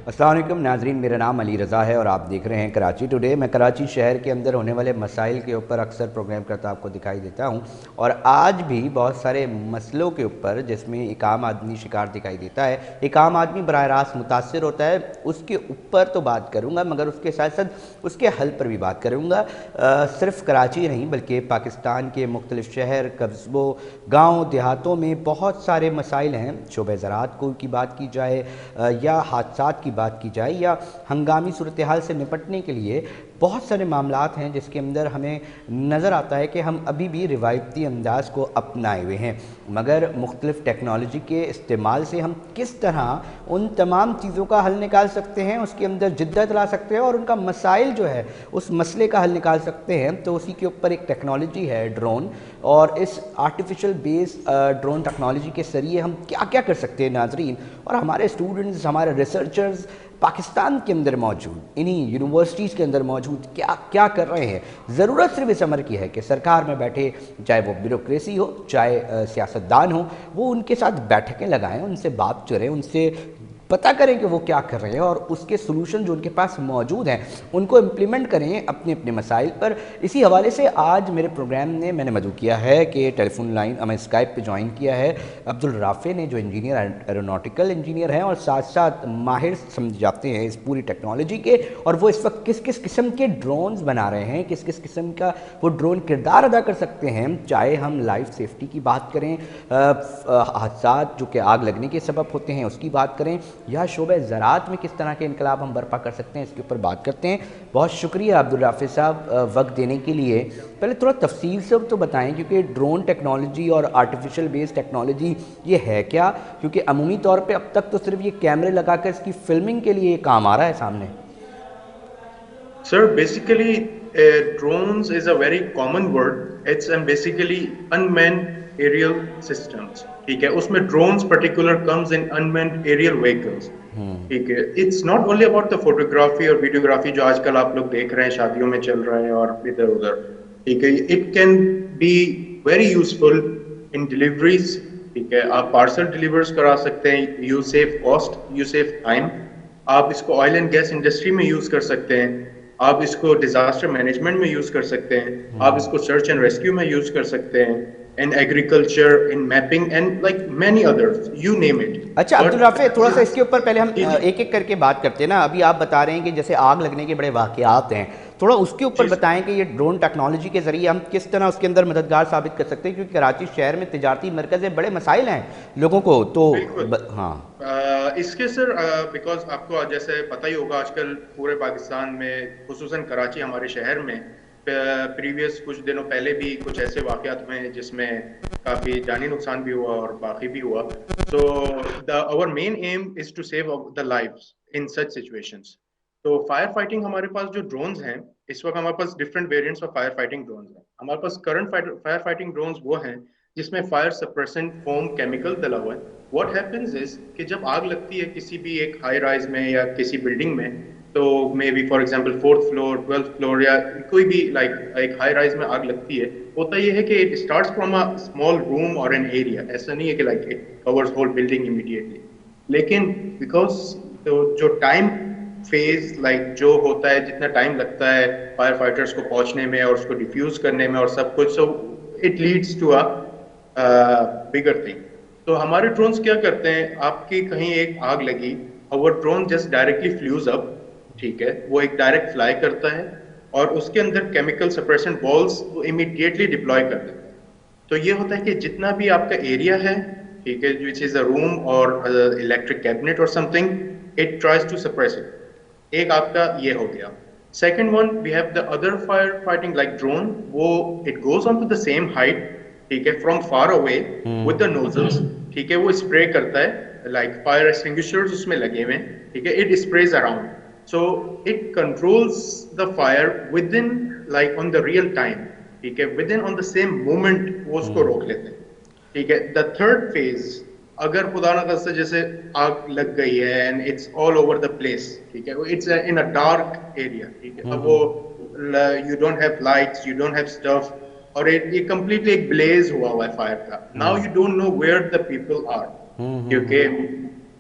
अस्सलाम वालेकुम नाजरीन, मेरा नाम अली रज़ा है और आप देख रहे हैं कराची टुडे। मैं कराची शहर के अंदर होने वाले मसाइल के ऊपर अक्सर प्रोग्राम करता आपको दिखाई देता हूं, और आज भी बहुत सारे मसलों के ऊपर जिसमें एक आम आदमी शिकार दिखाई देता है, एक आम आदमी बराह रास्त मुतासर होता है, उसके ऊपर तो बात करूँगा, मगर उसके साथ साथ उसके हल पर भी बात करूँगा। सिर्फ कराची नहीं बल्कि पाकिस्तान के मुख्तलिफ शहर, कस्बों, गाँव देहातों में बहुत सारे मसाइल हैं। शोबे ज़राअत को की बात की जाए या हादसात की बात की जाए या हंगामी सूरत हाल से निपटने के लिए बहुत सारे मामलात हैं जिसके अंदर हमें नज़र आता है कि हम अभी भी रिवायती अंदाज को अपनाए हुए हैं, मगर मुख्तलिफ़ टेक्नोलॉजी के इस्तेमाल से हम किस तरह उन तमाम चीज़ों का हल निकाल सकते हैं, उसके अंदर जिद्दत ला सकते हैं और उनका मसाइल जो है उस मसले का हल निकाल सकते हैं। तो उसी के ऊपर एक टेक्नोलॉजी है ड्रोन, और इस आर्टिफिशियल बेस ड्रोन टेक्नोलॉजी के ज़रिए हम क्या क्या कर सकते हैं नाजरीन, और हमारे स्टूडेंट्स, हमारे रिसर्चर्स पाकिस्तान के अंदर मौजूद, इन्हीं यूनिवर्सिटीज़ के अंदर मौजूद क्या क्या कर रहे हैं। ज़रूरत सिर्फ इस अमर की है कि सरकार में बैठे, चाहे वो ब्यूरोक्रेसी हो, चाहे सियासतदान हो, वो उनके साथ बैठकें लगाएं, उनसे बात करें, उनसे पता करें कि वो क्या कर रहे हैं और उसके सलूशन जो उनके पास मौजूद हैं उनको इम्प्लीमेंट करें अपने अपने मसाइल पर। इसी हवाले से आज मेरे प्रोग्राम ने मैंने मदऊ किया है कि टेलीफोन लाइन हमें स्काइप पे ज्वाइन किया है अब्दुल राफ़े ने, जो इंजीनियर, एरोनॉटिकल इंजीनियर हैं और साथ साथ माहिर समझ जाते हैं इस पूरी टेक्नोलॉजी के, और वो इस वक्त किस किस किस्म के ड्रोन्स बना रहे हैं, किस किस किस्म का वो ड्रोन किरदार अदा कर सकते हैं। चाहे हम लाइफ सेफ्टी की बात करें, हादसा जो कि आग लगने के सबब होते हैं उसकी बात करें, या शोबे ज़राअत में किस तरह के इनकलाब हम बर्पा कर सकते हैं, इसके ऊपर बात करते हैं। बहुत शुक्रिया अब्दुल राफ़े साहब वक्त देने के लिए। पहले थोड़ा तफसील से तो बताएं, क्योंकि ड्रोन टेक्नोलॉजी और आर्टिफिशियल बेस टेक्नोलॉजी ये है क्या, क्योंकि अमूमी तौर पे अब तक तो सिर्फ ये कैमरे लगाकर इसकी फिल्मिंग के लिए काम आ रहा है सामने। Sir, basically, drones is a very common word. It's basically unmanned aerial systems. ठीक है, उसमें drones particular comes in unmanned aerial vehicles. ठीक है, it's not only about the photography और videography जो आजकल आप लोग देख रहे हैं, शादियों में चल रहा है और इधर उधर। ठीक है, it can be very useful in deliveries. ठीक है, आप पार्सल डिलीवर्स करा सकते हैं, you save cost, you save time. आप इसको ऑयल एंड गैस इंडस्ट्री में यूज कर सकते हैं, आप इसको डिजास्टर मैनेजमेंट में यूज कर सकते हैं, आप इसको सर्च एंड रेस्क्यू में यूज कर सकते हैं, in agriculture, in mapping and like many others, you name it. अच्छा अब्दुल राफ़े, थोड़ा सा इसके ऊपर पहले हम जी जी एक एक करके बात करते हैं ना। अभी आप बता रहे हैं कि जैसे आग लगने के बड़े वाक़यात हैं, थोड़ा उसके ऊपर जी बताएं कि ये ड्रोन टेक्नोलॉजी के ज़रिए हम किस तरह उसके अंदर मददगार साबित कर सकते हैं, क्योंकि कराची शहर में तिजारती मरकज़ बड़े मसाइल हैं लोगों को तो बिल्कुल। हाँ। इसके सर, बिकॉज आपको जैसे पता ही होगा आजकल पूरे पाकिस्तान में, खुसूसन कराची हमारे शहर में, प्रीवियस कुछ दिनों पहले भी कुछ ऐसे वाक़यात हुए हैं जिसमें काफ़ी जानी नुकसान भी हुआ और बाकी भी हुआ। So our main aim is to save the lives in such situations. तो फायर फाइटिंग, हमारे पास जो ड्रोन्स हैं इस वक्त, हमारे पास different variants of fire fighting drones हैं। हमारे पास करंट फायर फाइटिंग ड्रोन्स वो हैं जिसमें फायर सप्रेसेंट फोम केमिकल डला हुआ है। व्हाट हैपेंस इज कि जब आग लगती है किसी भी एक हाई राइज में या किसी बिल्डिंग में, तो may be for example fourth floor, 12th floor, या कोई भी लाइक एक हाई राइज में आग लगती है, होता ये है कि it starts from a small room और एन एरिया। ऐसा नहीं है कि like it covers whole building immediately, लेकिन बिकॉज तो जो टाइम फेज लाइक जो होता है, जितना टाइम लगता है फायर फाइटर्स को पहुंचने में और उसको डिफ्यूज करने में और सब कुछ, so it leads to a bigger thing. तो हमारे ड्रोन्स क्या करते हैं, आपकी कहीं एक आग लगी, और ड्रोन जस्ट डायरेक्टली फ्लूज अप। ठीक है, वो एक डायरेक्ट फ्लाई करता है और उसके अंदर केमिकल सप्रेसेंट बॉल्स वो इमीडिएटली डिप्लॉय कर देता है। तो ये होता है कि जितना भी आपका एरिया है, ठीक है, विच इज अ रूम और इलेक्ट्रिक कैबिनेट और something, it tries to suppress it. एक आपका ये हो गया। Second one, we have the other fire fighting like drone, वो it goes on to the same height, ठीक है, from far away with the nozzles. ठीक है, वो स्प्रे करता है, लाइक फायर एक्सटिंग्विशर्स उसमें लगे हुए हैं। ठीक है, it sprays around, so it controls the fire with in, like on the real time. ठीक है, with in on the same moment वो उसको रोक लेते हैं। ठीक है, द थर्ड फेज, अगर खुदा ना खास्ता जैसे आग लग गई है and it's all over the place, ठीक है, it's in a dark area. ठीक है, अब वो you don't have lights, you don't have stuff, और ये कंप्लीटली एक ब्लेज हुआ हुआ है फायर का। Now you don't know where the people are, क्योंकि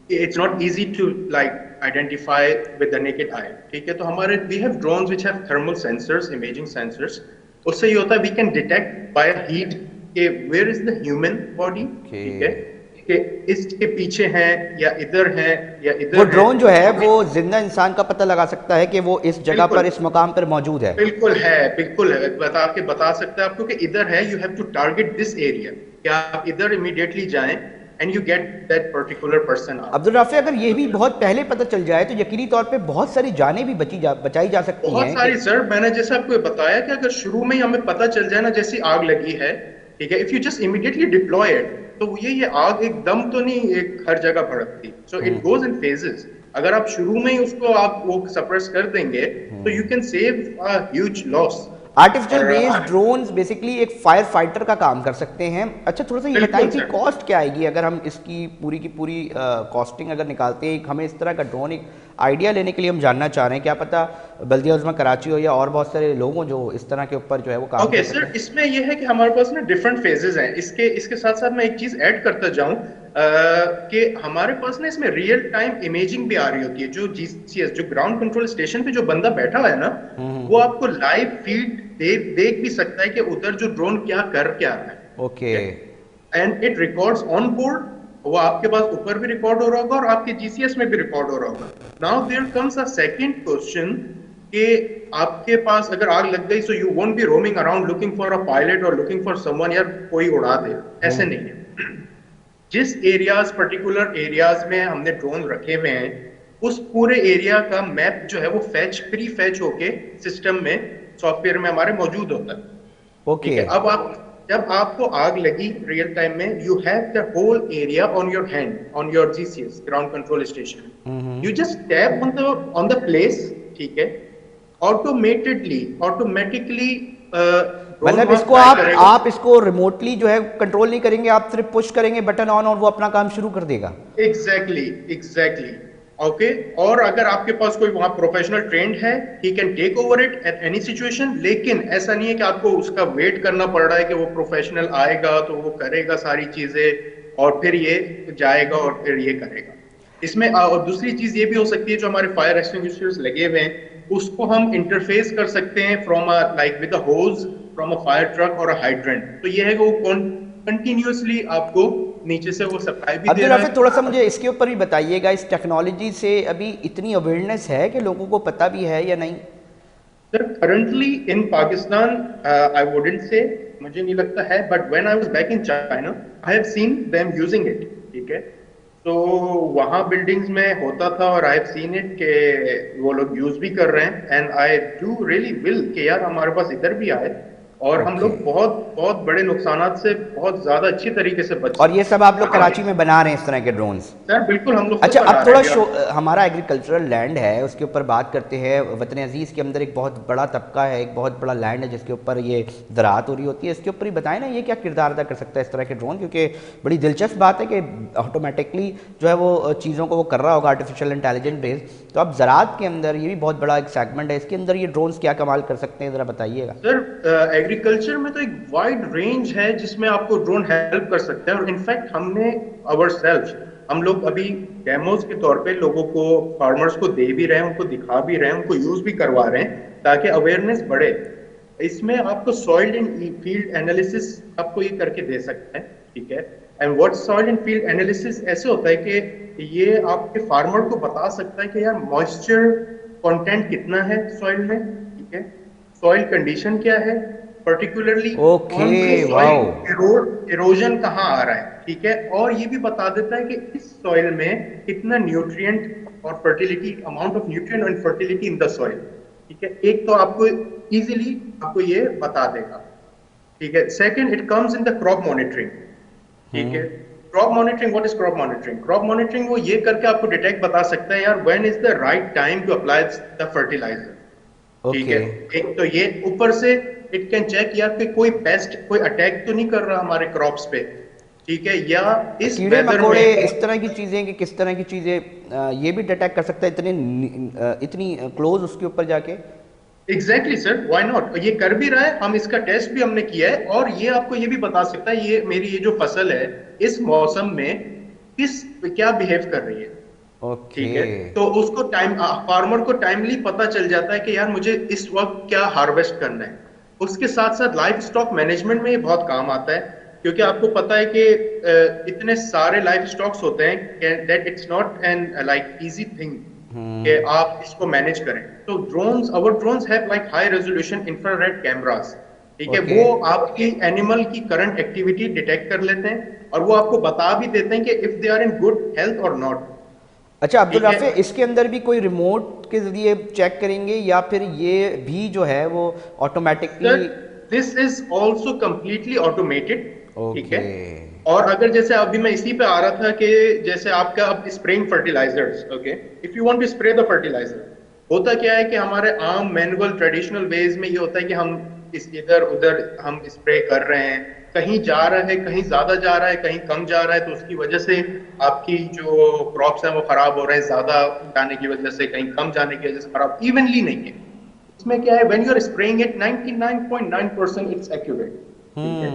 it's not easy to like identify with the naked eye. ठीक है, तो हमारे we have drones which have thermal sensors, imaging sensors. उससे ये होता है we can detect by heat कि where is the human body. ठीक है, ओके, कि इसके पीछे है या इधर है या वो इधर है, ड्रोन जो तो है हमें वो जिंदा इंसान का पता लगा सकता है कि वो इस जगह पर, बिल्कुल इस मुकाम पर मौजूद है। बिल्कुल है, बता सकता है आपको कि इधर है, you have to target this area, कि आप इधर इमीडिएटली जाएं and you get that particular person out. Abdul Rafi, अगर ये तो भी बहुत पहले पता चल जाए तो यकीनी तौर पे बहुत सारी जानें भी बचाई जा सकती बहुत हैं कि। सारी सर, मैंने जैसे आपको बताया कि अगर शुरू में ही हमें पता चल जाए ना, जैसी आग लगी है, ठीक है, if you just immediately deploy it, तो ये आग एकदम तो नहीं एक हर जगह भड़कती, so it goes in phases. अगर आप शुरू में ही उसको आप वो सप्रेस कर देंगे तो you can save a huge loss. Artificial और बेस्ड ड्रोन्स बेसिकली एक फायर फाइटर का काम कर सकते हैं। अच्छा, थोड़ा सा ये बताइए बिल्कुल कि सर। कॉस्ट क्या आएगी अगर हम इसकी पूरी की पूरी कॉस्टिंग अगर निकालते हैं। हमें इस तरह का ड्रोन एक आइडिया लेने के लिए हम जानना चाह रहे हैं, क्या पता बल्दिया उज़्मा कराची हो या और बहुत सारे लोग हों जो इस तरह के ऊपर जो है वो काम ओके कर सर, सकें। इसमें यह है कि हमारे पास ना डिफरेंट फेजेस हैं। इसके इसके साथ साथ मैं एक चीज ऐड करता जाऊं कि हमारे पास ना इसमें रियल टाइम इमेजिंग भी आ रही होती है। जो जीसीएस, जो ग्राउंड कंट्रोल स्टेशन पे जो बंदा बैठा हुआ है ना, वो आपको लाइव फीड देख भी सकता है कि उधर जो ड्रोन क्या रहा ओके। है, and it records on board. वो आपके पास ऊपर भी रिकॉर्ड हो रहा होगा और आपके जीसीएस में भी रिकॉर्ड हो रहा होगा। Now there comes a second question कि आपके पास अगर आग लग गई, so you won't be roaming around looking for a pilot और लुकिंग फॉर समवन, यार कोई उड़ा दे, ऐसे नहीं है। जिस एरियाज, पर्टिकुलर एरियाज में हमने ड्रोन रखे हुए हैं, उस पूरे एरिया का मैप जो है वो प्री फैच होके सिस्टम में, सॉफ्टवेयर में हमारे मौजूद होता है। ठीक ओके। है, अब आप जब आपको आग लगी रियल टाइम में, you have the whole area on your hand, on your GCS ground control station. You just tap on the place, ठीक है, ऑटोमेटिकली ड्रोन मतलब वहां इसको फ्लाई आप करेगा। आप इसको रिमोटली जो है कंट्रोल नहीं करेंगे, आप सिर्फ पुश करेंगे बटन ऑन और वो अपना काम शुरू कर देगा। Exactly okay. और अगर आपके पास कोई वहां प्रोफेशनल ट्रेंड है, he can take over it at any situation. लेकिन ऐसा नहीं है कि आपको उसका वेट करना पड़ रहा है कि वो प्रोफेशनल आएगा तो वो करेगा सारी चीजें और फिर ये जाएगा और फिर ये करेगा। इसमें और दूसरी चीज ये भी हो सकती है, जो हमारे फायर एक्सटिंग्विशर्स लगे हुए हैं, उसको हम इंटरफेस कर सकते हैं from a like with a hose from a fire truck और अ हाइड्रेंट। तो ये है कि वो कंटिन्यूअसली आपको नीचे से वो सप्लाई भी दे अब्दुल रहा राफी, थोड़ा सा है। मुझे इसके ऊपर भी बताइएगा, इस टेक्नोलॉजी से अभी इतनी अवेयरनेस है कि लोगों को पता भी है या नहीं। Sir currently in Pakistan I wouldn't say, मुझे नहीं लगता है, but when I was back in China I have seen them using it. ठीक है, तो वहां बिल्डिंग्स में होता था और आई हैव सीन इट कि वो लोग यूज भी कर रहे हैं, and I do really will कि यार हमारे पास इधर भी आए और हम ओके। लोग बहुत बहुत बड़े नुकसानात से बहुत ज्यादा अच्छी तरीके से बच और ये सब आप लोग सकेंगे। कराची में बना रहे हैं इस तरह के ड्रोन्स। सर बिल्कुल, हम लोग खुद अच्छा, बना अब रहे थोड़ा हैं यार। हमारा एग्रीकल्चरल लैंड है उसके ऊपर बात करते हैं। वतन अजीज़ के अंदर एक बहुत बड़ा तबका है, एक बहुत बड़ा लैंड है जिसके ऊपर ये ज़राअत हो रही होती है। इसके ऊपर ही बताएं ना, ये क्या किरदार अदा कर सकता है इस तरह के ड्रोन, क्योंकि बड़ी दिलचस्प बात है कि ऑटोमेटिकली जो है वो चीज़ों को वो कर रहा होगा आर्टिफिशियल इंटेलिजेंस बेस्ड। तो अब ज़राअत के अंदर ये भी बहुत बड़ा एक सेगमेंट है, इसके अंदर ये ड्रोन्स क्या कमाल कर सकते हैं, ज़रा बताइएगा। सर एग्रीकल्चर में तो एक वाइड रेंज है जिसमें आपको ड्रोन हेल्प कर सकते हैं। और इनफैक्ट हमने हम लोग अभी डेमोज के तौर पे लोगों को, फार्मर्स को दे भी रहे हैं, उनको दिखा भी रहे हैं, उनको यूज भी करवा रहे हैं ताकि अवेयरनेस बढ़े। इसमें आपको सॉइल एंड फील्ड एनालिसिस आपको ये करके दे सकते हैं। ठीक है, and what soil and field analysis ऐसे होता है कि ये आपके फार्मर को बता सकता है कि यार मॉइस्चर कंटेंट कितना है सॉइल में, ठीक है, सॉइल कंडीशन क्या है, पर्टिकुलरली ओके, कौन सी वाओ। सॉइल इरोजन कहाँ आ रहा है। ठीक है, और ये भी बता देता है कि इस सॉइल में कितना न्यूट्रिएंट और फर्टिलिटी, अमाउंट ऑफ न्यूट्रिएंट और फर्टिलिटी इन द सॉइल। ठीक है, एक तो आपको इजीली आपको ये बता देगा। ठीक है, second it comes in the crop monitoring. ठीक है, crop monitoring, what is crop monitoring? Crop monitoring वो ये करके आपको डिटेक्ट बता सकता है यार when is the right time to apply the fertiliser. ठीक ओके। है, एक तो ये ऊपर से इट कैन चेक यार कि कोई पेस्ट, कोई अटैक तो नहीं कर रहा हमारे क्रॉप्स पे। ठीक है, या इस कीड़े वेदर मकोड़े में इस तरह की चीज़ें कि किस तरह की चीज़ें ये भी डिटेक्ट कर सकता है इतनी क्लोज उसके ऊपर जाके। एग्जैक्टली सर, व्हाई नॉट, ये कर भी रहा है। हम इसका टेस्ट भी हमने किया है और ये आपको ये भी बता सकता है ये मेरी ये जो फसल है इस मौसम में किस क्या बिहेव कर रही है। ओके। ठीक है, तो उसको फार्मर को टाइमली पता चल जाता है कि यार मुझे इस वक्त क्या हार्वेस्ट करना है। उसके साथ साथ लाइफ स्टॉक मैनेजमेंट में ये बहुत काम आता है, क्योंकि आपको पता है कि इतने सारे लाइफ स्टॉक्स होते हैं that it's not an like easy thing कि आप इसको मैनेज करें। तो drones have like high resolution infrared cameras. ठीक है, ओके। वो आपकी एनिमल की करंट एक्टिविटी डिटेक्ट कर लेते हैं और वो आपको बता भी देते हैं कि if they are in good health और नॉट। अच्छा अब्दुल ठीक है राफे, इसके अंदर भी कोई रिमोट के ज़रिए चेक करेंगे या फिर ये भी जो है वो sir, automatically? This is also completely automated. ठीक है, ओके। और अगर जैसे अभी मैं इसी पे आ रहा था कि जैसे आपका अब spraying fertilisers, okay, if you want to spray the fertiliser, होता क्या है कि हमारे आम मैनुअल ट्रेडिशनल वेज में ये होता है कि हम इस इधर उधर हम स्प्रे कर रहे हैं, कहीं जा रहा है, कहीं ज्यादा जा रहा है, कहीं कम जा रहा है, तो उसकी वजह से आपकी जो क्रॉप्स हैं वो खराब हो रहे हैं, ज्यादा जाने की वजह से, कहीं कम जाने की वजह से खराब इवनली नहीं है। इसमें क्या है, when you are spraying it 99.9% it's accurate. ठीक है,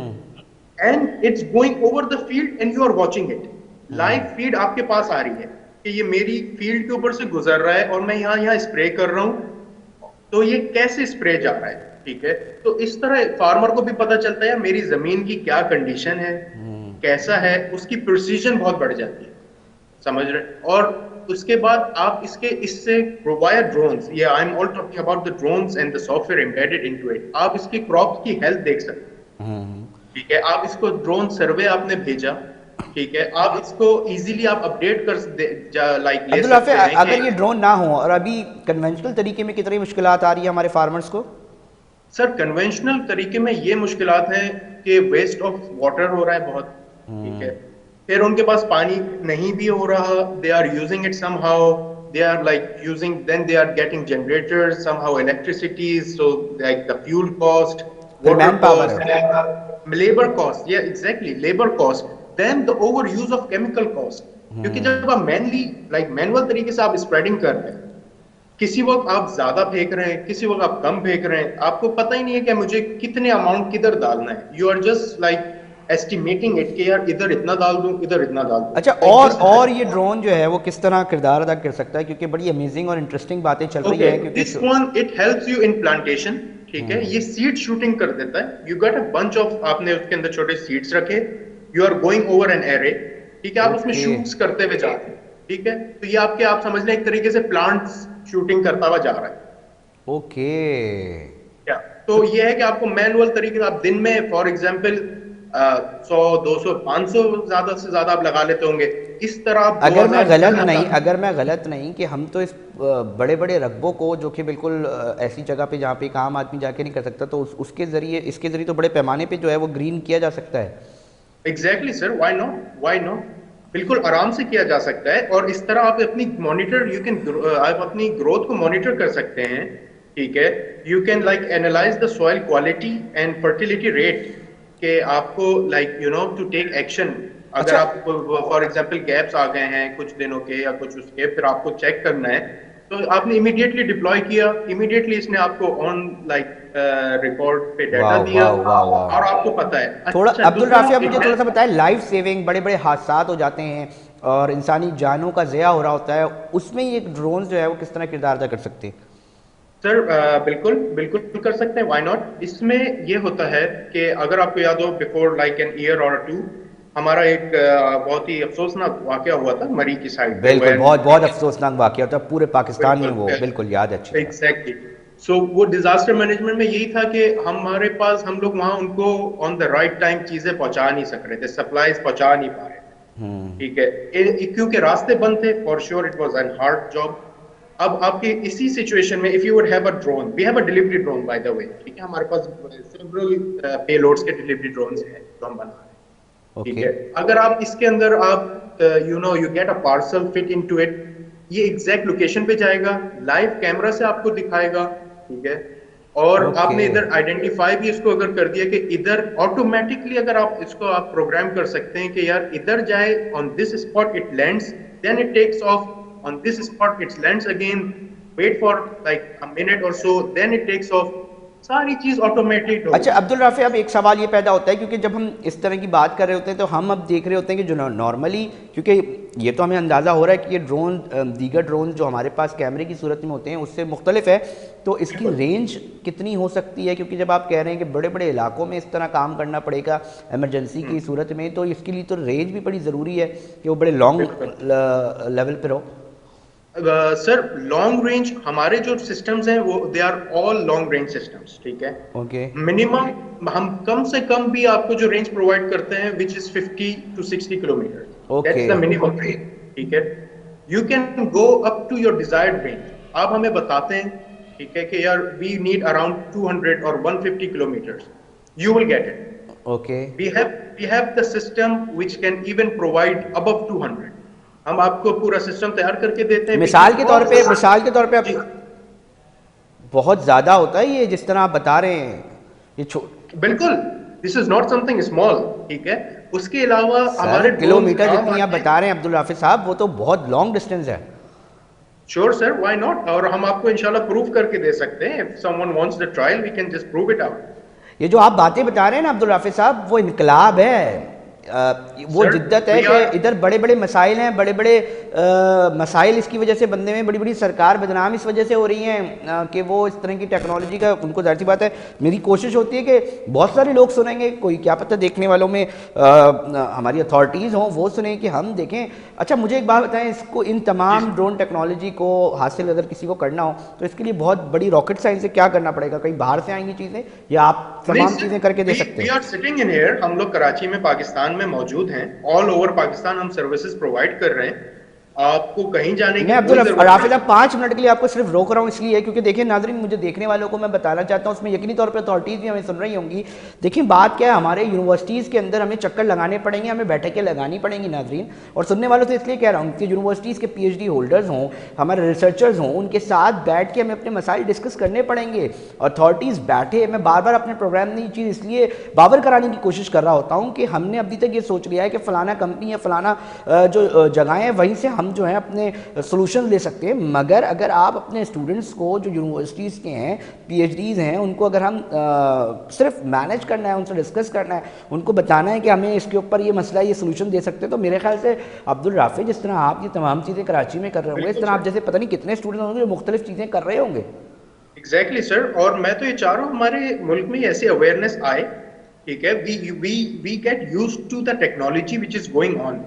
and it's going over the field and you are watching it. Live feed आपके पास आ रही है कि ये मेरी फील्ड के ऊपर से गुजर रहा है और मैं यहाँ यहाँ स्प्रे कर रहा हूँ, तो ये कैसे स्प्रे जा रहा है। ठीक है, तो इस तरह फार्मर को भी पता चलता है मेरी जमीन की क्या कंडीशन है, कैसा है, उसकी प्रिसीजन बहुत बढ़ जाती है। समझ रहे, और उसके बाद आप इससे वाया ड्रोन्स, ये I am all talking about the drones and the software embedded into it, आप इसकी क्रॉप की हेल्थ देख सकते हैं। ठीक है, आप इसको ड्रोन सर्वे आपने भेजा, ठीक है, आप इसको इजीली आप अपडेट लाइक ले अब्दुल राफे, सकते हैं अगर ये कि ड्रोन ना हो और अभी कन्वेंशनल तरीके में कितनी मुश्किलात आ रही है हमारे फार्मर्स को? सर कन्वेंशनल तरीके में ये मुश्किलात है कि वेस्ट ऑफ वाटर हो रहा है बहुत। ठीक है, फिर उनके पास पानी नहीं भी हो रहा, they are using it somehow, they are like using, then they are getting generators somehow, electricity, so like the fuel cost, फिर water मैन पावर cost, है। labor cost, yeah exactly, labor cost, then the overuse of chemical cost। क्योंकि जब आप manual तरीके से आप spreading कर रहे हैं, किसी वक्त आप ज्यादा फेंक रहे हैं, किसी वक्त आप कम फेंक रहे हैं, आपको पता ही नहीं है कि मुझे कितने अमाउंट किधर डालना है। You are just like estimating it कि यार इधर इतना डाल दूं, इधर इतना डाल दूं, अच्छा, लाइक और दिस। ये ड्रोन जो है वो किस तरह किरदार अदा कर सकता है, क्योंकि बड़ी अमेजिंग और इंटरेस्टिंग बातें चल रही ओके, हैं क्योंकि this one it helps you in plantation. ठीक है, ये सीड शूटिंग कर देता है। You get a bunch of, आपने उसके अंदर छोटे सीड्स रखे, you are going over an array. ठीक है, आप उसमें ओके। शूट्स करते हुए जाते हैं। ठीक है, तो ये आप समझ लें एक तरीके से प्लांट्स शूटिंग करता हुआ जा रहा है। ओके। क्या, तो ये है कि आपको मैनुअल तरीके से आप दिन में फॉर एग्जाम्पल 100 200 500 ज्यादा से ज्यादा आप लगा लेते होंगे। इस तरह आप 2000 अगर मैं गलत नहीं कि हम तो इस बड़े बड़े रकबों को जो कि बिल्कुल ऐसी जगह पे जहाँ पे एक आम आदमी जाके नहीं कर सकता, तो उसके ज़रिए इसके ज़रिए तो बड़े पैमाने पे जो है वो ग्रीन किया जा सकता है। Exactly sir, why not, why not, बिल्कुल आराम से किया जा सकता है। और इस तरह आप अपनी मॉनिटर, यू कैन आप अपनी ग्रोथ को मॉनिटर कर सकते हैं। ठीक है, you can like analyse the soil quality and fertility rate, के आपको like you know to take action. अगर अच्छा। आप फॉर एग्जांपल गैप्स आ गए हैं कुछ दिनों के या कुछ उसके, फिर आपको चेक करना है, तो आपने इमीडिएटली डिप्लॉय किया, इमीडिएटली इसने आपको ऑन लाइक रिकॉर्ड पे डाटा वाह दिया वाह वाह और वाह। आपको पता है। थोड़ा अच्छा, अब्दुल दूसरा राफी, आप इट मुझे थोड़ा सा हेल्प। बताएं, लाइफ सेविंग बड़े बड़े हादसात हो जाते हैं और इंसानी जानों का ज़या हो रहा होता है, उसमें ये ड्रोन जो है वो किस तरह किरदार अदा कर सकते हैं? सर बिल्कुल बिल्कुल कर सकते हैं, व्हाई नॉट। इसमें ये होता है कि अगर आपको याद हो बिफोर लाइक एन ईयर और टू, हमारा एक बहुत ही अफसोसनाक वाकया हुआ था मरी की साइड पे, बिल्कुल, बहुत बहुत अफसोसनाक वाकया होता है, पूरे पाकिस्तान में वो बिल्कुल बिल्कुल याद है अच्छी तरह। एग्जैक्टली। सो वो डिजास्टर मैनेजमेंट में यही था कि हमारे पास, हम लोग वहां उनको ऑन द राइट टाइम चीजें पहुंचा नहीं सक रहे थे, सप्लाईज पहुंचा नहीं पा रहे थे। ठीक है, क्योंकि रास्ते बंद थे, for sure it was an hard job. अब आपके इसी सिचुएशन में if you would have a drone, we have a delivery drone by the way, ठीक है, हमारे पास सेवरल पेलोड्स के डिलीवरी ड्रोन्स हैं जो हम बना रहे हैं। ठीक ओके। है, अगर आप इसके अंदर आप you get a parcel fit into it, ये एग्जैक्ट लोकेशन पे जाएगा, लाइव कैमरा से आपको दिखाएगा। ठीक है, और ओके। आपने इधर आइडेंटिफाई भी इसको अगर कर दिया कि इधर ऑटोमेटिकली, अगर आप इसको आप प्रोग्राम कर सकते हैं कि यार इधर जाए, on this spot it lands, then it takes off, on this spot it lands again, wait for like a minute or so, then it takes off, सारी चीज ऑटोमेटेड हो अच्छा गई। अब्दुल राफी, अब एक सवाल ये पैदा होता है क्योंकि जब हम इस तरह की बात कर रहे होते हैं तो हम अब देख रहे होते हैं कि जो नॉर्मली, क्योंकि ये तो हमें अंदाज़ा हो रहा है कि ये ड्रोन दीगर ड्रोन जो हमारे पास कैमरे की सूरत में होते हैं उससे मुख्तलिफ है, तो इसकी बिल्कुल रेंज कितनी हो सकती है? क्योंकि जब आप कह रहे हैं कि बड़े बड़े इलाकों में इस तरह काम करना पड़ेगा इमरजेंसी की सूरत में, तो इसके लिए तो रेंज भी बड़ी ज़रूरी है कि वो बड़े बिल्कुल। लॉन्ग लेवल पर हो। सर लॉन्ग रेंज हमारे जो सिस्टम्स हैं वो they are all long range systems, ठीक है। ओके मिनिमम हम कम से कम भी आपको जो रेंज प्रोवाइड करते हैं which is 50 to 60 kilometre, okay that's the minimum range, ठीक है। You can go up to your desired range. आप हमें बताते हैं, ठीक है, कि यार वी नीड अराउंड 200 और 150 kilometre, you will get it. Okay we have the system which can even provide above 200। हम आपको पूरा सिस्टम तैयार करके देते हैं which मिसाल is के तौर all पे, मिसाल के तौर पे जी, अब बहुत ज़्यादा होता है ये जिस तरह आप बता रहे हैं, ये बिल्कुल। This is not something small, ठीक है। उसके अलावा सर हमारे ड्रोन्स किलोमीटर काम जितनी आप आते हैं। बता रहे हैं अब्दुल राफी साहब, वो तो बहुत लॉन्ग डिस्टेंस है। श्योर सर, व्हाई नॉट, और हम आपको इंशाल्लाह प्रूव करके दे सकते हैं। If someone wants the trial we can just prove it out. ये जो आप बातें बता रहे हैं ना अब्दुल राफी साहब, वो इनकलाब है। वो सर जिद्दत है वी कि आर इधर बड़े बड़े मसाइल हैं, बड़े बड़े मसाइल इसकी वजह से बनने में, बड़ी बड़ी सरकार बदनाम इस वजह से हो रही हैं कि वो इस तरह की टेक्नोलॉजी का, उनको जाहिर सी बात है, मेरी कोशिश होती है कि बहुत सारे लोग सुनेंगे, कोई क्या पता देखने वालों में हमारी अथॉरिटीज़ हों वो सुने कि हम देखें। अच्छा मुझे एक बात बताएं, इसको इन तमाम ड्रोन टेक्नोलॉजी को हासिल अगर किसी को करना हो तो इसके लिए बहुत बड़ी रॉकेट साइंस से क्या करना पड़ेगा? कहीं बाहर से आएंगी चीज़ें या आप नहीं तमाम सर, चीज़ें करके दे सकते वी हैं? Are sitting in here. हम लोग कराची में, पाकिस्तान में मौजूद हैं। ऑल ओवर पाकिस्तान हम सर्विसेज प्रोवाइड कर रहे हैं। आपको कहीं जाने मैं की अब्दुल कोई जरूरत राफी नहीं। साहब 5 मिनट के लिए आपको सिर्फ रोक रहा हूँ इसलिए क्योंकि देखिए नाजरीन, मुझे देखने वालों को मैं बताना चाहता हूँ, उसमें यकीनी तौर पर अथॉरिटीज़ भी हमें सुन रही होंगी। देखिए बात क्या है, हमारे यूनिवर्सिटीज़ के अंदर हमें चक्कर लगाने पड़ेंगे, हमें बैठकें लगानी पड़ेंगी नाजरीन। और सुनने वालों से इसलिए कह रहा हूँ कि यूनिवर्सिटीज़ के PhD होल्डर्स हों, हमारे रिसर्चर्स हों, उनके साथ बैठ के हमें अपने मसाइल डिस्कस करने पड़ेंगे। अथॉरिटीज़ बैठे, मैं बार बार अपने प्रोग्राम में ये चीज़ इसलिए बावर कराने की कोशिश कर रहा होता हूँ कि हमने अभी तक ये सोच लिया है कि फ़लाना कंपनी या फ़लाना जो जगहें हैं वहीं से हम जो है अपने सोल्यूशन ले सकते हैं। मगर अगर आप अपने स्टूडेंट्स को जो यूनिवर्सिटीज़ के हैं, PhDs हैं, उनको अगर हम सिर्फ मैनेज करना है, उनसे डिस्कस करना है, उनको बताना है कि हमें इसके ऊपर ये मसला, ये सोल्यूशन दे सकते हैं, तो मेरे ख्याल से अब्दुल राफी जिस तरह आप ये तमाम चीज़ें कराची में कर रहे होंगे, इस बिल्कुल तरह आप सर, जैसे पता नहीं कितने स्टूडेंट होंगे जो मुख्तलिफ चीज़ें कर रहे होंगे। Exactly sir. और मैं तो ये चाह रहा हूँ हमारे मुल्क में ऐसी अवेयरनेस आए, ठीक है। We get used to the technology which is going on,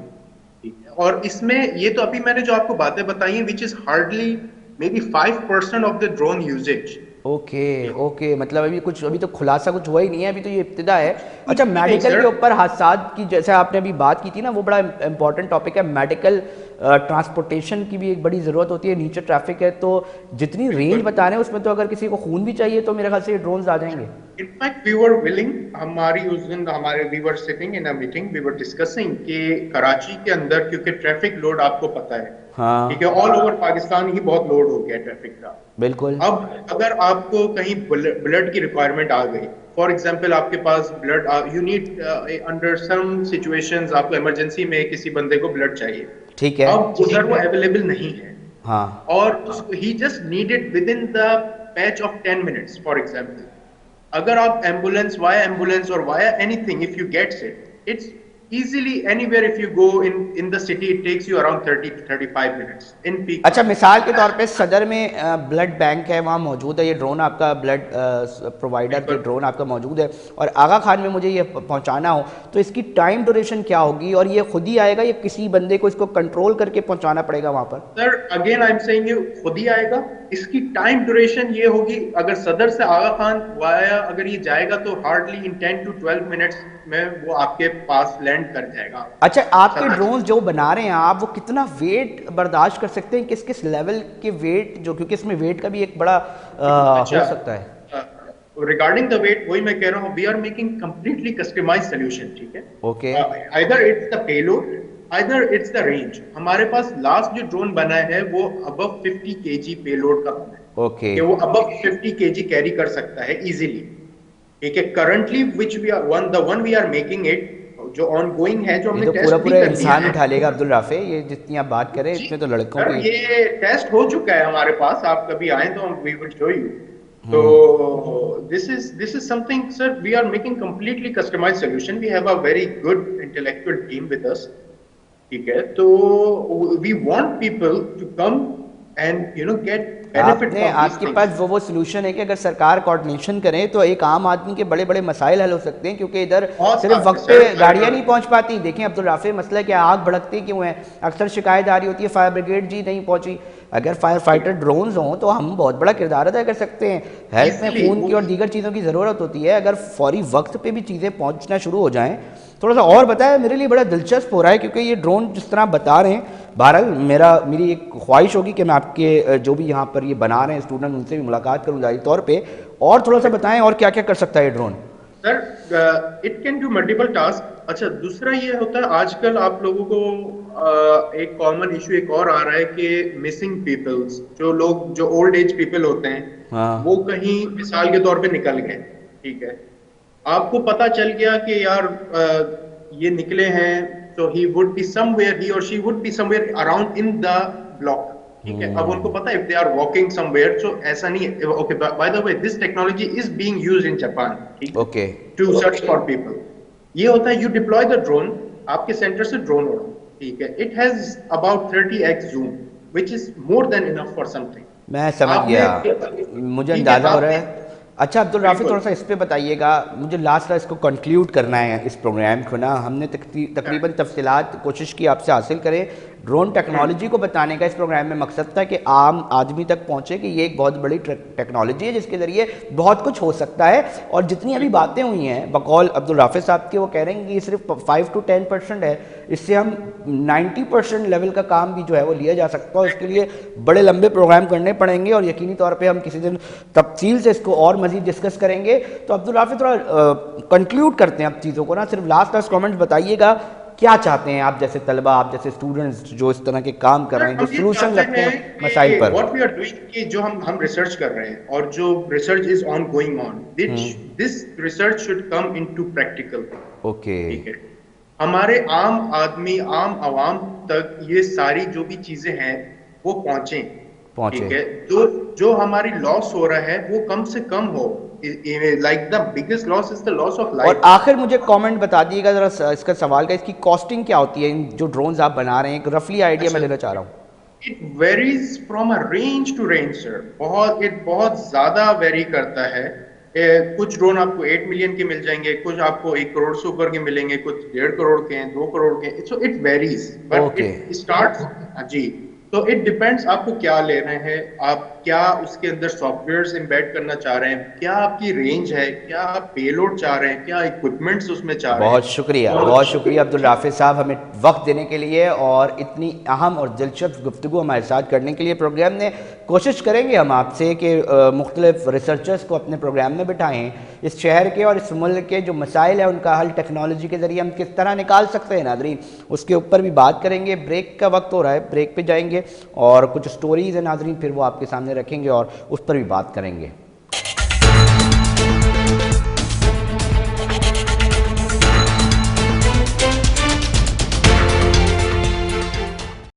ठीक है। और इसमें ये तो अभी मैंने जो आपको बातें बताई हैं which is hardly may be 5% of the drone usages. Okay okay, मतलब अभी कुछ, अभी तो खुलासा कुछ हुआ ही नहीं है, अभी तो ये इब्तिदा है। अच्छा नहीं मेडिकल के सर, ऊपर हादसात की जैसे आपने अभी बात की थी ना, वो बड़ा इंपॉर्टेंट टॉपिक है। मेडिकल ट्रांसपोर्टेशन की भी एक बड़ी ज़रूरत होती है, नीचे ट्रैफिक है, तो जितनी रेंज बिल्कुल। बता रहे हैं उसमें तो अगर किसी को खून भी चाहिए तो मेरे ख्याल से ये ड्रोन्स आ जाएंगे। इनफैक्ट वी वर विलिंग, हमारी उस दिन हमारे we were sitting in a meeting, we were discussing कि कराची के अंदर, क्योंकि ट्रैफिक लोड आपको पता है, ठीक है, हाँ ऑल ओवर पाकिस्तान ही बहुत लोड हो गया ट्रैफिक का। बिल्कुल। अब अगर आपको कहीं ब्लड की रिक्वायरमेंट आ गई, फॉर एग्जांपल आपके पास blood, you need under some situations, आपको इमरजेंसी में किसी बंदे को ब्लड चाहिए, ठीक है। अब उधर वो अवेलेबल नहीं है, हाँ और उसको ही just needed within the patch of 10 minutes for example. अगर आप एम्बुलेंस और via anything, if you gets it, it's easily anywhere. If you go in the city, it takes you around 30 to 35 minutes in peak अच्छा, hours. मिसाल के तौर पे सदर में ब्लड बैंक है, वहाँ मौजूद है ये ड्रोन, आपका ब्लड प्रोवाइडर के बिल्कुल। ड्रोन आपका मौजूद है, और आगा खान में मुझे ये पहुँचाना हो तो इसकी टाइम ड्यूरेशन क्या होगी? और ये खुद ही आएगा या किसी बंदे को इसको कंट्रोल करके पहुँचाना पड़ेगा वहाँ पर? Sir again I am saying you, खुद ही आएगा। इसकी टाइम ड्यूरेशन ये होगी, अगर सदर से आगा खान वाया अगर ये जाएगा तो हार्डली इन 10 to 12 मिनट्स में वो आपके पास लैंड कर जाएगा। अच्छा, आपके सदर ड्रोन जो बना रहे हैं आप, वो कितना वेट बर्दाश्त कर सकते हैं? किस किस लेवल के वेट, जो क्योंकि इसमें वेट का भी एक बड़ा अच्छा, हो सकता है। रिगार्डिंग द वेट, वही मैं कह रहा हूँ, we are making completely customised solution, ठीक है। Okay either it's the payload, either it's the range. हमारे पास लास्ट जो ड्रोन बना है वो अबव 50 kg पेलोड का बना है, ओके कि वो अबव 50 kg कैरी कर सकता है इजीली, ठीक है। Currently which we are the one we are making it, जो ऑन गोइंग है, जो ये हमने तो टेस्ट पूरा भी पूरा कर लिया इंसान है। उठा लेगा अब्दुल राफे, ये जितनी आप बात करें जी इसमें तो लड़कों सर, के। ये टेस्ट हो चुका है हमारे पास, आप कभी आए तो we will show you. So this is something, sir. We are making completely customized solution. We have a very good intellectual team with us. ठीक है, तो we want people to come and get benefit आपने from these आपके things. पास वो solution है कि अगर सरकार कोऑर्डिनेशन करे तो एक आम आदमी के बड़े बड़े मसाइल हल हो सकते हैं, क्योंकि इधर बहुत सिर्फ सारे वक्त पे सर, गाड़ियां नहीं पहुंच पाती। देखें अब्दुल राफे, मसला क्या है, आग भड़कती क्यों है, अक्सर शिकायत आ रही होती है फायर ब्रिगेड जी नहीं पहुंची। अगर फायर फाइटर ड्रोन्स हों तो हम बहुत बड़ा किरदार अदा कर सकते हैं। हेल्प में इजीली खून वो की और दीगर चीज़ों की ज़रूरत होती है, अगर फौरी वक्त पे भी चीज़ें पहुंचना शुरू हो जाएं। थोड़ा सा और बताया, मेरे लिए बड़ा दिलचस्प हो रहा है, क्योंकि ये ड्रोन जिस तरह बता रहे हैं, बहरहाल मेरी एक ख्वाहिश होगी कि मैं आपके जो भी यहाँ पर ये बना रहे हैं स्टूडेंट, उनसे भी मुलाकात करूँ जारी तौर पे, और थोड़ा सा बताएं और क्या क्या कर सकता है ये drone. Sir, it can do multiple task. अच्छा, दूसरा ये होता है, आजकल आप लोगों को एक कॉमन इशू एक और आ रहा है कि मिसिंग पीपल्स, जो ओल्ड एज पीपल होते हैं, वो हाँ। कहीं मिसाल के तौर पे निकल गए। ठीक है, आपको पता चल गया कि यार ये निकले हैं, तो he would be somewhere, he और she would be somewhere around in the block. ठीक है, अब उनको पता है if they are walking somewhere, so ऐसा नहीं है। Okay, by the way this technology is being used in Japan. ठीक है, okay. To search for people. ये होता है, यू डिप्लॉय द ड्रोन, आपके सेंटर से ड्रोन उड़ाओ। ठीक है, it has about 30x zoom, which is more than enough for something. मैं समझ आपने गया, मुझे ठीक है, अंदाज़ा हो रहा आपने है। अच्छा अब्दुल राफी, थोड़ा सा इस पे बताइएगा, मुझे लास्ट इसको कंक्लूड करना है इस प्रोग्राम को ना। हमने तकरीबन तफसीलात कोशिश की आपसे हासिल करें। ड्रोन टेक्नोलॉजी को बताने का इस प्रोग्राम में मकसद था कि आम आदमी तक पहुंचे कि ये एक बहुत बड़ी टेक्नोलॉजी है जिसके ज़रिए बहुत कुछ हो सकता है। और जितनी अभी बातें हुई हैं बकौल अब्दुल राफी साहब के, वो कह रहे हैं कि ये सिर्फ 5 to 10% है, इससे हम 90% लेवल का काम भी जो है वो लिया जा सकता है। उसके लिए बड़े लंबे प्रोग्राम करने पड़ेंगे और यकीनी तौर पे हम किसी दिन तफसील से इसको और मज़ीद डिस्कस करेंगे। तो अब्दुल राफी, थोड़ा कंक्लूड करते हैं अब चीज़ों को ना, सिर्फ लास्ट कमेंट बताइएगा, क्या चाहते हैं आप जैसे तलबा, आप जैसे स्टूडेंट्स जो इस तरह के काम कर रहे हैं, जो हम ये सोल्यूशन चाहते लगते हैं हैं मसाइल कि पर। व्हाट वी आर डूइंग, कि जो हम रिसर्च कर रहे हैं और जो research is on going on, this research should come into practical. Okay. ठीक है, हमारे आम आदमी, आम आवाम तक ये सारी जो भी चीजें हैं वो पहुंचे। पहुंचे। ठीक है, तो जो हमारी लॉस हो रहा है वो कम से कम हो। Like the biggest loss is the loss of और लाइफ। आखिर मुझे कमेंट बता दीजिएगा ज़रा इसका सवाल का, इसकी कॉस्टिंग क्या होती है, इन जो ड्रोन्स आप बना रहे हैं, एक रफली आइडिया मैं अच्छा, लेना चाह रहा हूँ। It varies from a range to range sir. बहुत ज्यादा वेरी करता है। कुछ ड्रोन आपको 8 मिलियन के मिल जाएंगे, कुछ आपको 1 करोड़ से ऊपर के मिलेंगे, कुछ 1.5 करोड़ के हैं, 2 करोड़ के। So it varies, but okay. It start जी। तो इट डिपेंड्स आपको क्या ले रहे हैं, आप क्या उसके अंदर सॉफ्टवेयर एम्बेड करना चाह रहे हैं, क्या आपकी रेंज है, क्या आप पेलोड चाह रहे हैं, क्या इक्विपमेंट्स उसमें चाह रहे बहुत हैं। शुक्रिया, और बहुत शुक्रिया अब्दुल राफी साहब, हमें वक्त देने के लिए और इतनी अहम और दिलचस्प गुफ्तगू हमारे साथ करने के लिए। प्रोग्राम ने कोशिश करेंगे हम आपसे कि मुख्तलिफ रिसर्चर्स को अपने प्रोग्राम में बिठाएं, इस शहर के और इस मुल्क के जो मसाइल हैं उनका हल टेक्नोलॉजी के ज़रिए हम किस तरह निकाल सकते हैं नाज़रीन, उसके ऊपर भी बात करेंगे। ब्रेक का वक्त हो रहा है, ब्रेक पे जाएंगे और कुछ स्टोरीज़ हैं नाज़रीन, फिर वो आपके सामने रखेंगे और उस पर भी बात करेंगे।